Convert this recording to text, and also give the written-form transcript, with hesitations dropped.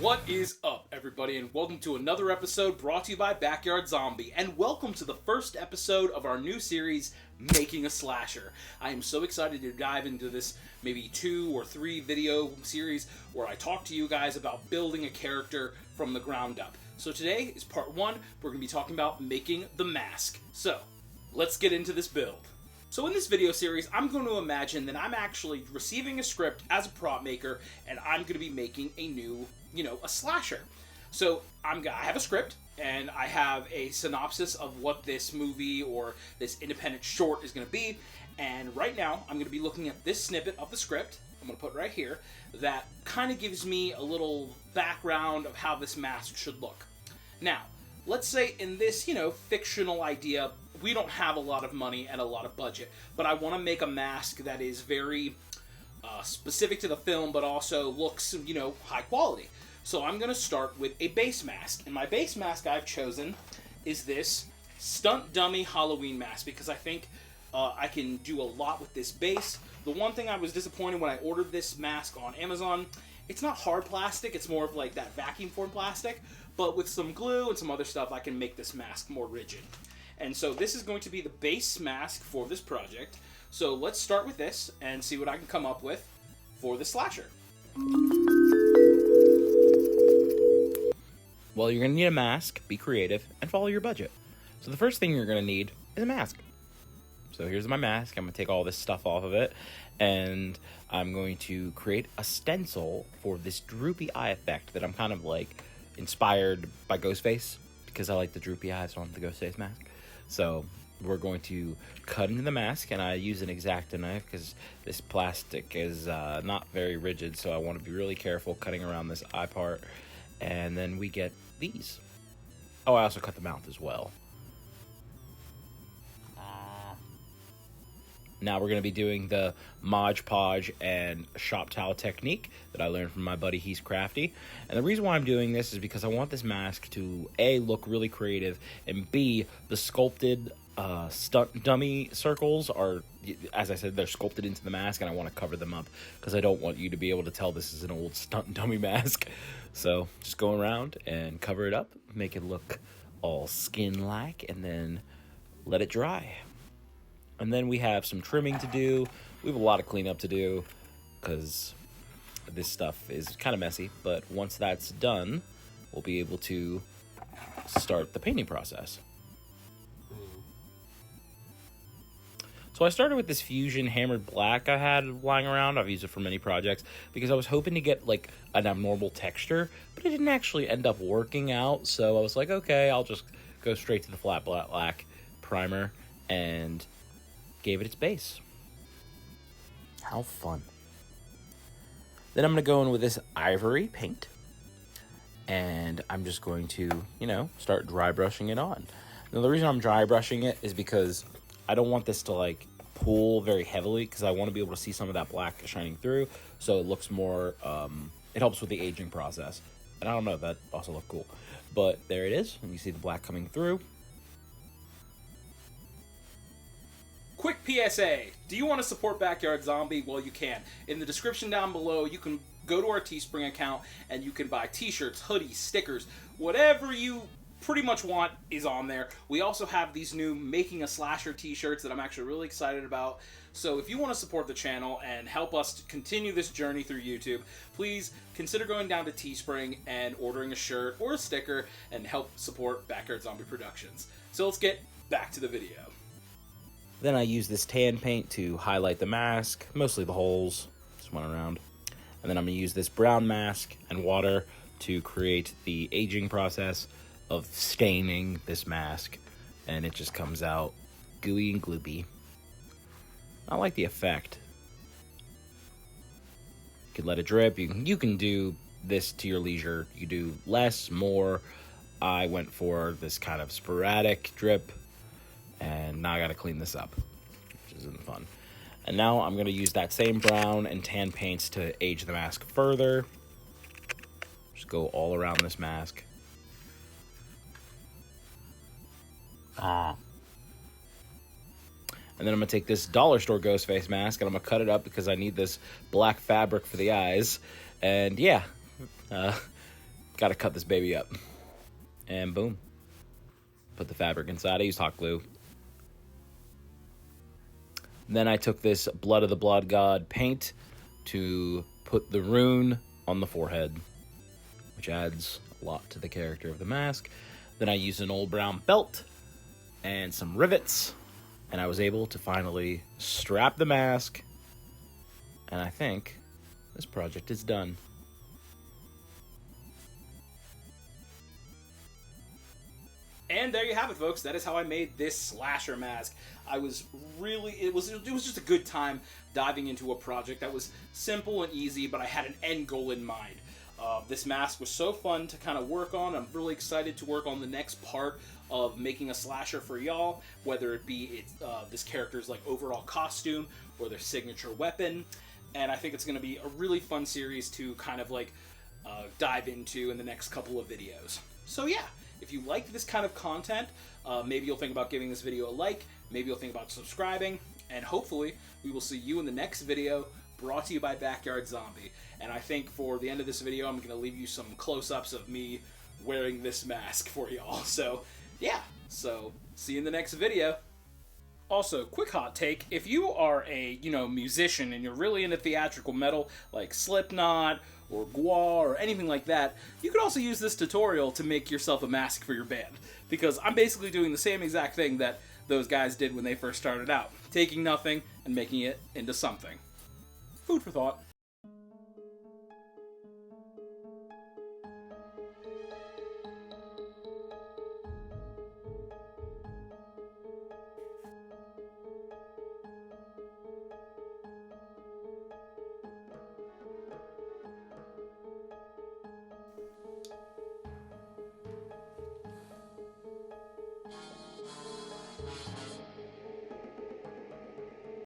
What is up, everybody, and welcome to another episode brought to you by Backyard Zombie, and welcome to the first episode of our new series, Making a Slasher. I am so excited to dive into this maybe 2 or 3 video series where I talk to you guys about building a character from the ground up. So today is part 1. We're going to be talking about making the mask. So, let's get into this build. So in this video series, I'm going to imagine that I'm actually receiving a script as a prop maker, and I'm going to be making a new, a slasher. So I have a script, and I have a synopsis of what this movie or this independent short is going to be, and right now I'm going to be looking at this snippet of the script, I'm going to put right here, that kind of gives me a little background of how this mask should look. Now, let's say in this, fictional idea, we don't have a lot of money and a lot of budget, but I want to make a mask that is very specific to the film, but also looks, high quality. So I'm going to start with a base mask, and my base mask I've chosen is this Stunt Dummy Halloween mask, because I think I can do a lot with this base. The one thing I was disappointed when I ordered this mask on Amazon, it's not hard plastic, it's more of like that vacuum form plastic, but with some glue and some other stuff, I can make this mask more rigid. And so this is going to be the base mask for this project. So let's start with this and see what I can come up with for the slasher. Well, you're going to need a mask, be creative, and follow your budget. So the first thing you're going to need is a mask. So here's my mask. I'm going to take all this stuff off of it, and I'm going to create a stencil for this droopy eye effect that I'm kind of like inspired by Ghostface, because I like the droopy eyes on the Ghostface mask. So we're going to cut into the mask, and I use an X-Acto knife because this plastic is not very rigid, so I want to be really careful cutting around this eye part. And then we get these. Oh, I also cut the mouth as well. Now we're going to be doing the Mod Podge and shop towel technique that I learned from my buddy He's Crafty. And the reason why I'm doing this is because I want this mask to A, look really creative, and B, the sculpted stunt dummy circles are, as I said, they're sculpted into the mask, and I want to cover them up because I don't want you to be able to tell this is an old stunt dummy mask. So just go around and cover it up, make it look all skin-like, and then let it dry. And then we have some trimming to do. We have a lot of cleanup to do because this stuff is kind of messy. But once that's done, we'll be able to start the painting process. So I started with this Fusion Hammered Black I had lying around. I've used it for many projects because I was hoping to get like an abnormal texture, but it didn't actually end up working out. So I was like, okay, I'll just go straight to the flat black primer and gave it its base. How fun. Then I'm going to go in with this ivory paint, and I'm just going to, start dry brushing it on. Now the reason I'm dry brushing it is because I don't want this to like pull very heavily, because I want to be able to see some of that black shining through, so it looks more, it helps with the aging process. And I don't know, that also looked cool. But there it is, and you see the black coming through. Quick PSA, do you want to support Backyard Zombie? Well, you can. In the description down below, you can go to our Teespring account and you can buy t-shirts, hoodies, stickers, whatever you pretty much want is on there. We also have these new Making a Slasher t-shirts that I'm actually really excited about. So if you want to support the channel and help us to continue this journey through YouTube, please consider going down to Teespring and ordering a shirt or a sticker and help support Backyard Zombie Productions. So let's get back to the video. Then I use this tan paint to highlight the mask, mostly the holes, just went around. And then I'm going to use this brown mask and water to create the aging process of staining this mask. And it just comes out gooey and gloopy. I like the effect. You can let it drip. You can do this to your leisure. You do less, more. I went for this kind of sporadic drip. And now I gotta clean this up, which isn't fun. And now I'm gonna use that same brown and tan paints to age the mask further. Just go all around this mask. And then I'm gonna take this dollar store Ghostface mask and I'm gonna cut it up because I need this black fabric for the eyes. And yeah, Got to cut this baby up. And boom. Put the fabric inside. I used hot glue. Then I took this Blood of the Blood God paint to put the rune on the forehead, which adds a lot to the character of the mask. Then I used an old brown belt and some rivets, and I was able to finally strap the mask, and I think this project is done. And there you have it, folks. That is how I made this slasher mask. I was really, it was just a good time diving into a project that was simple and easy, but I had an end goal in mind. This mask was so fun to kind of work on. I'm really excited to work on the next part of making a slasher for y'all, whether it be this character's like overall costume or their signature weapon. And I think it's going to be a really fun series to kind of like dive into in the next couple of videos. So yeah. If you like this kind of content, maybe you'll think about giving this video a like, maybe you'll think about subscribing, and hopefully we will see you in the next video brought to you by Backyard Zombie. And I think for the end of this video, I'm going to leave you some close-ups of me wearing this mask for y'all. So, yeah. So, see you in the next video. Also, quick hot take, if you are a, musician and you're really into theatrical metal, like Slipknot, or Gwar, or anything like that, you could also use this tutorial to make yourself a mask for your band. Because I'm basically doing the same exact thing that those guys did when they first started out. Taking nothing and making it into something. Food for thought.